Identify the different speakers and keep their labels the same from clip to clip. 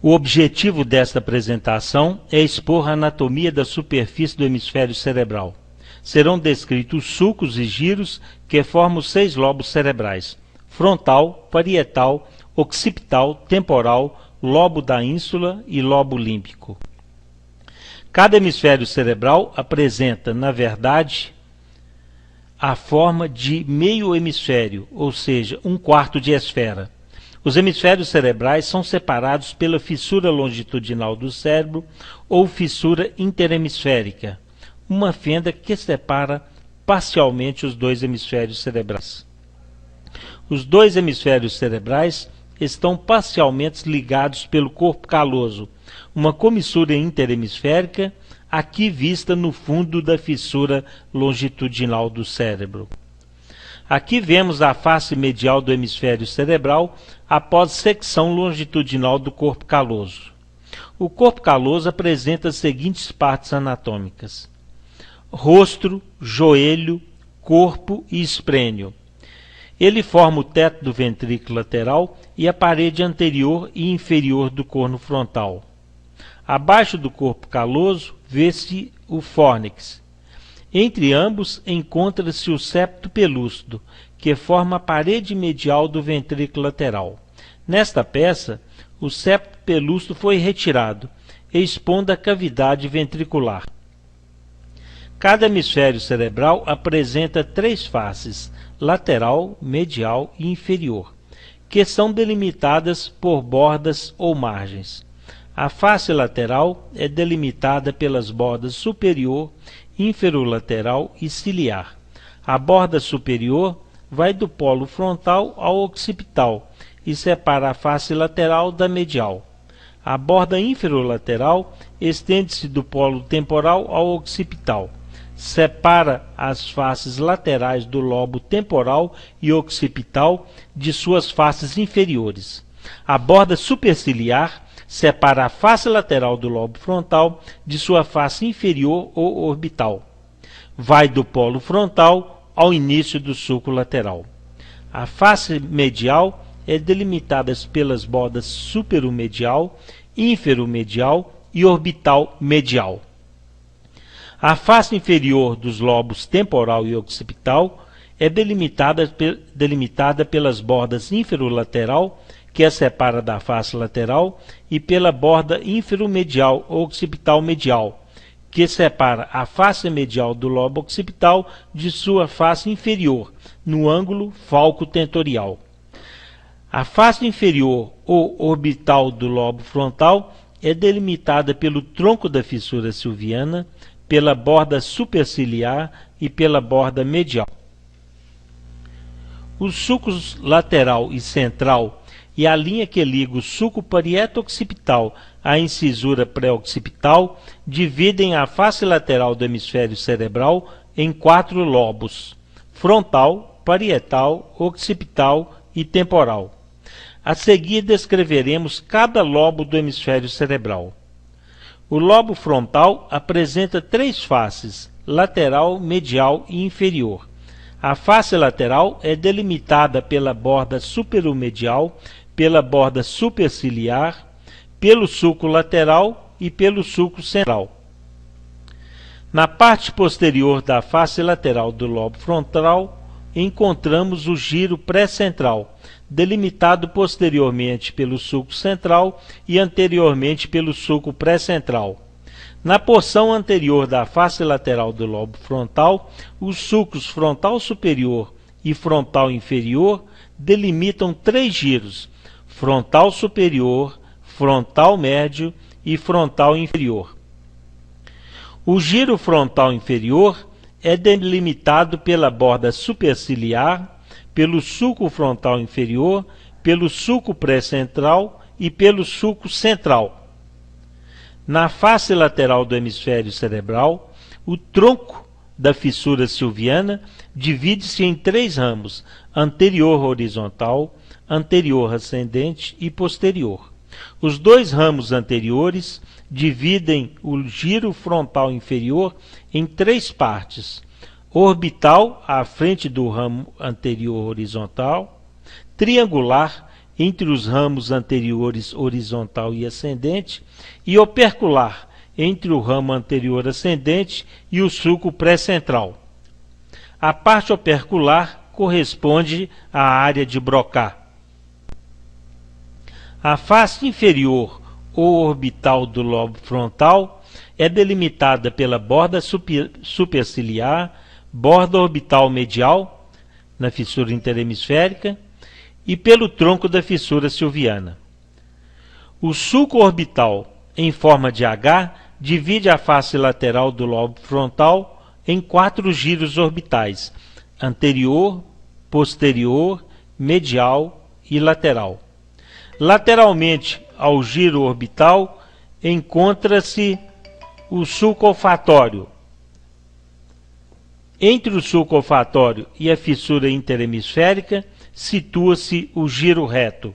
Speaker 1: O objetivo desta apresentação é expor a anatomia da superfície do hemisfério cerebral. Serão descritos os sulcos e giros que formam os 6 lobos cerebrais: frontal, parietal, occipital, temporal, lobo da ínsula e lobo límbico. Cada hemisfério cerebral apresenta, na verdade, a forma de meio hemisfério, ou seja, 1/4 de esfera. Os hemisférios cerebrais são separados pela fissura longitudinal do cérebro ou fissura interhemisférica, uma fenda que separa parcialmente os 2 hemisférios cerebrais. Os 2 hemisférios cerebrais estão parcialmente ligados pelo corpo caloso, uma comissura interhemisférica, aqui vista no fundo da fissura longitudinal do cérebro. Aqui vemos a face medial do hemisfério cerebral após secção longitudinal do corpo caloso. O corpo caloso apresenta as seguintes partes anatômicas: rosto, joelho, corpo e esplênio. Ele forma o teto do ventrículo lateral e a parede anterior e inferior do corno frontal. Abaixo do corpo caloso vê-se o fórnix. Entre ambos encontra-se o septo pelúcido, que forma a parede medial do ventrículo lateral. Nesta peça, o septo pelúcido foi retirado, expondo a cavidade ventricular. Cada hemisfério cerebral apresenta 3 faces: lateral, medial e inferior, que são delimitadas por bordas ou margens. A face lateral é delimitada pelas bordas superior, inferolateral e ciliar. A borda superior vai do polo frontal ao occipital e separa a face lateral da medial. A borda inferolateral estende-se do polo temporal ao occipital. Separa as faces laterais do lobo temporal e occipital de suas faces inferiores. A borda superciliar separa a face lateral do lobo frontal de sua face inferior ou orbital. Vai do polo frontal ao início do sulco lateral. A face medial é delimitada pelas bordas superomedial, inferomedial e orbital medial. A face inferior dos lobos temporal e occipital é delimitada pelas bordas inferolateral, que a separa da face lateral, e pela borda inferomedial ou occipital medial, que separa a face medial do lobo occipital de sua face inferior, no ângulo falco-tentorial. A face inferior ou orbital do lobo frontal é delimitada pelo tronco da fissura silviana, pela borda superciliar e pela borda medial. Os sulcos lateral e central e a linha que liga o sulco parieto-occipital à incisura pré-occipital dividem a face lateral do hemisfério cerebral em 4 lobos: frontal, parietal, occipital e temporal. A seguir descreveremos cada lobo do hemisfério cerebral. O lobo frontal apresenta 3 faces: lateral, medial e inferior. A face lateral é delimitada pela borda superomedial, pela borda superciliar, pelo sulco lateral e pelo sulco central. Na parte posterior da face lateral do lobo frontal, encontramos o giro pré-central, delimitado posteriormente pelo sulco central e anteriormente pelo sulco pré-central. Na porção anterior da face lateral do lobo frontal, os sulcos frontal superior e frontal inferior delimitam 3 giros: frontal superior, frontal médio e frontal inferior. O giro frontal inferior é delimitado pela borda superciliar, pelo sulco frontal inferior, pelo sulco pré-central e pelo sulco central. Na face lateral do hemisfério cerebral, o tronco da fissura silviana divide-se em 3 ramos: anterior horizontal, anterior ascendente e posterior. Os 2 ramos anteriores dividem o giro frontal inferior em 3 partes: orbital, à frente do ramo anterior horizontal, triangular entre os ramos anteriores horizontal e ascendente, e opercular entre o ramo anterior ascendente e o sulco pré-central. A parte opercular corresponde à área de Broca. A face inferior ou orbital do lobo frontal é delimitada pela borda superciliar, borda orbital medial, na fissura interhemisférica, e pelo tronco da fissura silviana. O sulco orbital, em forma de H, divide a face lateral do lobo frontal em 4 giros orbitais: anterior, posterior, medial e lateral. Lateralmente ao giro orbital encontra-se o sulco olfatório. Entre o sulco olfatório e a fissura interhemisférica situa-se o giro reto.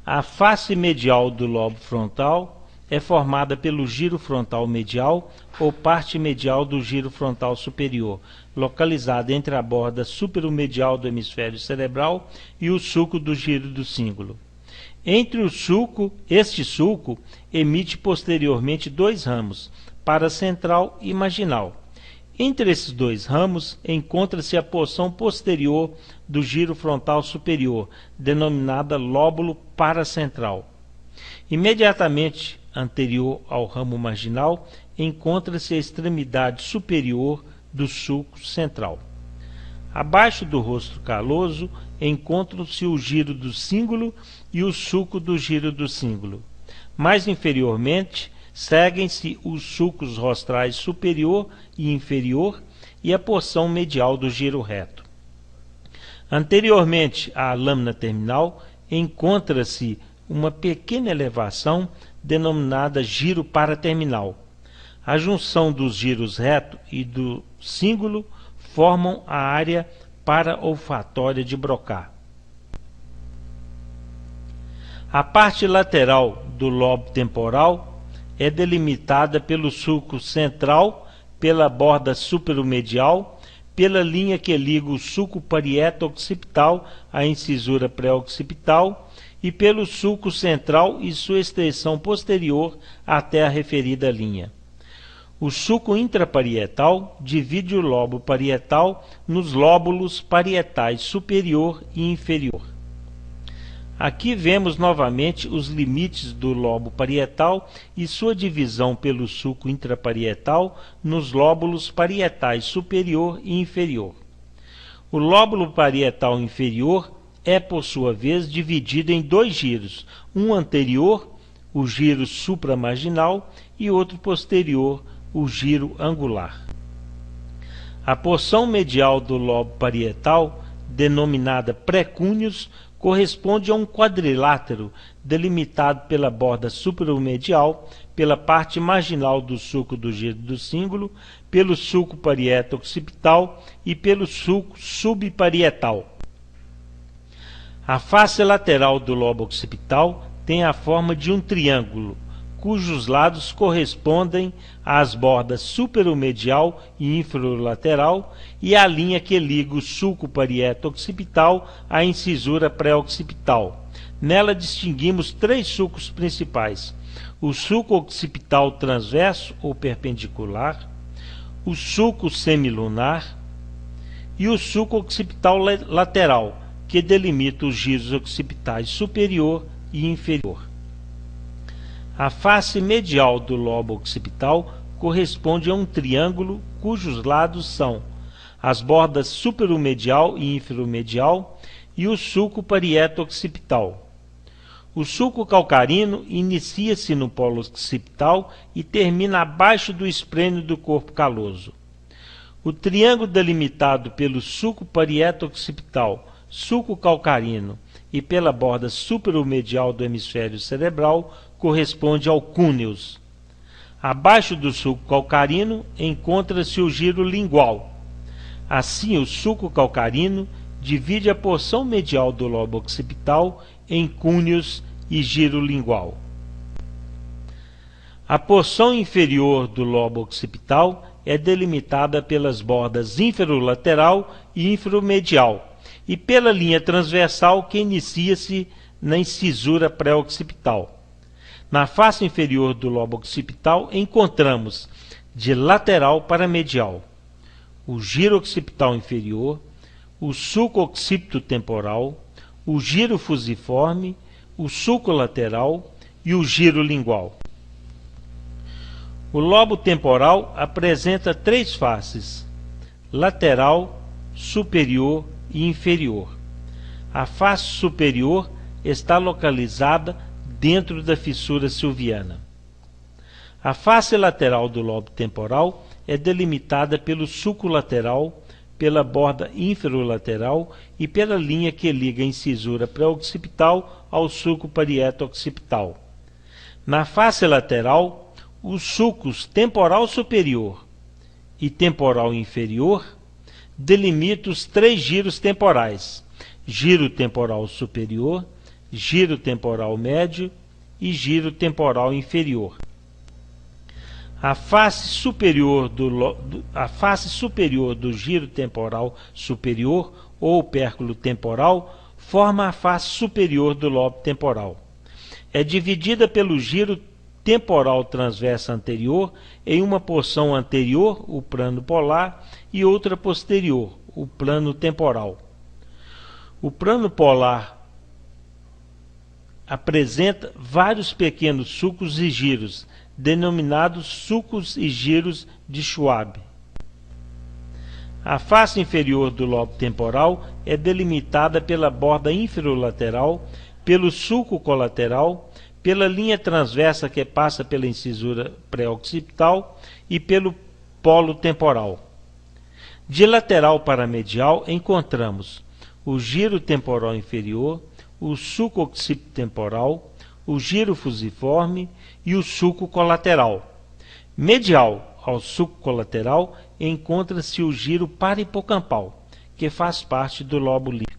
Speaker 1: A face medial do lobo frontal é formada pelo giro frontal medial ou parte medial do giro frontal superior, localizada entre a borda superomedial do hemisfério cerebral e o sulco do giro do cíngulo. Este sulco emite posteriormente 2 ramos, paracentral e marginal. Entre esses 2 ramos encontra-se a porção posterior do giro frontal superior, denominada lóbulo paracentral. Imediatamente anterior ao ramo marginal encontra-se a extremidade superior do sulco central. Abaixo do rosto caloso encontram-se o giro do cíngulo e o sulco do giro do cíngulo. Mais inferiormente seguem-se os sulcos rostrais superior e inferior e a porção medial do giro reto. Anteriormente à lâmina terminal encontra-se uma pequena elevação denominada giro paraterminal. A junção dos giros reto e do cíngulo formam a área para-olfatória de Broca. A parte lateral do lobo temporal é delimitada pelo sulco central, pela borda superomedial, pela linha que liga o sulco parieto-occipital à incisura pré-occipital e pelo sulco central e sua extensão posterior até a referida linha. O sulco intraparietal divide o lobo parietal nos lóbulos parietais superior e inferior. Aqui vemos novamente os limites do lobo parietal e sua divisão pelo sulco intraparietal nos lóbulos parietais superior e inferior. O lóbulo parietal inferior é, por sua vez, dividido em 2 giros, um anterior, o giro supramarginal, e outro posterior, o giro angular. A porção medial do lobo parietal, denominada precúneos, corresponde a um quadrilátero delimitado pela borda superomedial, pela parte marginal do sulco do giro do cíngulo, pelo sulco parieto-occipital e pelo sulco subparietal. A face lateral do lobo occipital tem a forma de um triângulo, cujos lados correspondem às bordas superomedial e infralateral e à linha que liga o sulco parieto-occipital à incisura pré-occipital. Nela distinguimos 3 sulcos principais: o sulco occipital transverso ou perpendicular, o sulco semilunar e o sulco occipital lateral, que delimita os giros occipitais superior e inferior. A face medial do lobo occipital corresponde a um triângulo cujos lados são as bordas superomedial e infromedial e o sulco parieto-occipital. O sulco calcarino inicia-se no polo occipital e termina abaixo do esprênio do corpo caloso. O triângulo delimitado pelo sulco parieto-occipital, sulco calcarino e pela borda superomedial do hemisfério cerebral corresponde ao cúneus. Abaixo do sulco calcarino encontra-se o giro lingual. Assim, o sulco calcarino divide a porção medial do lobo occipital em cúneus e giro lingual. A porção inferior do lobo occipital é delimitada pelas bordas inferolateral e infromedial e pela linha transversal que inicia-se na incisura pré-occipital. Na face inferior do lobo occipital encontramos, de lateral para medial, o giro occipital inferior, o sulco occipito-temporal, o giro fusiforme, o sulco lateral e o giro lingual. O lobo temporal apresenta três faces: lateral, superior e inferior. A face superior está localizada dentro da fissura silviana. A face lateral do lobo temporal é delimitada pelo sulco lateral, pela borda inferolateral e pela linha que liga a incisura pré-occipital ao sulco parieto-occipital. Na face lateral, os sulcos temporal superior e temporal inferior delimitam os três giros temporais: giro temporal superior, giro temporal médio e giro temporal inferior. A face superior do giro temporal superior ou opérculo temporal forma a face superior do lobo temporal. É dividida pelo giro temporal transverso anterior em uma porção anterior, o plano polar, e outra posterior, o plano temporal. O plano polar apresenta vários pequenos sulcos e giros, denominados sulcos e giros de Schwab. A face inferior do lobo temporal é delimitada pela borda inferolateral, pelo sulco colateral, pela linha transversa que passa pela incisura pré-occipital e pelo polo temporal. De lateral para medial encontramos o giro temporal inferior, o sulco occipito-temporal, o giro fusiforme e o sulco colateral. Medial ao sulco colateral encontra-se o giro parahipocampal, que faz parte do lobo límbico.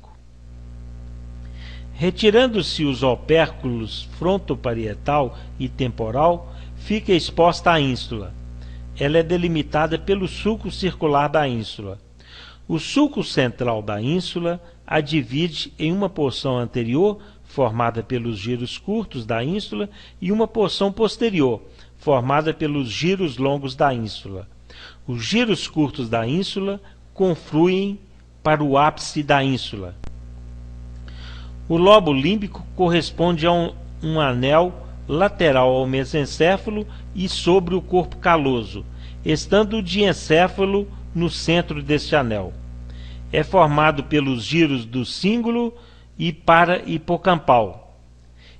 Speaker 1: Retirando-se os opérculos frontoparietal e temporal, fica exposta a ínsula. Ela é delimitada pelo sulco circular da ínsula. O sulco central da ínsula a divide em uma porção anterior, formada pelos giros curtos da ínsula, e uma porção posterior, formada pelos giros longos da ínsula. Os giros curtos da ínsula confluem para o ápice da ínsula. O lobo límbico corresponde a um anel lateral ao mesencéfalo e sobre o corpo caloso, estando o diencéfalo no centro deste anel. É formado pelos giros do cíngulo e parahipocampal.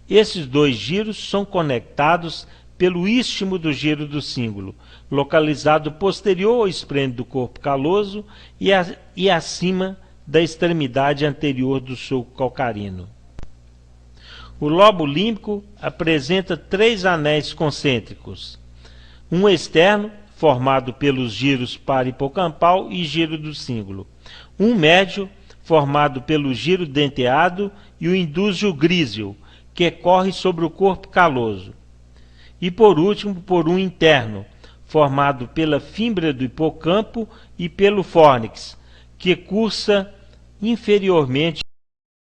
Speaker 1: Esses dois giros são conectados pelo istmo do giro do cíngulo, localizado posterior ao esplêndido do corpo caloso e acima da extremidade anterior do sulco calcarino. O lobo límbico apresenta três anéis concêntricos: um externo, formado pelos giros parahipocampal e giro do cíngulo; um médio, formado pelo giro denteado e o indúsio gríseo, que corre sobre o corpo caloso; e por último, por um interno, formado pela fímbria do hipocampo e pelo fórnix, que cursa inferiormente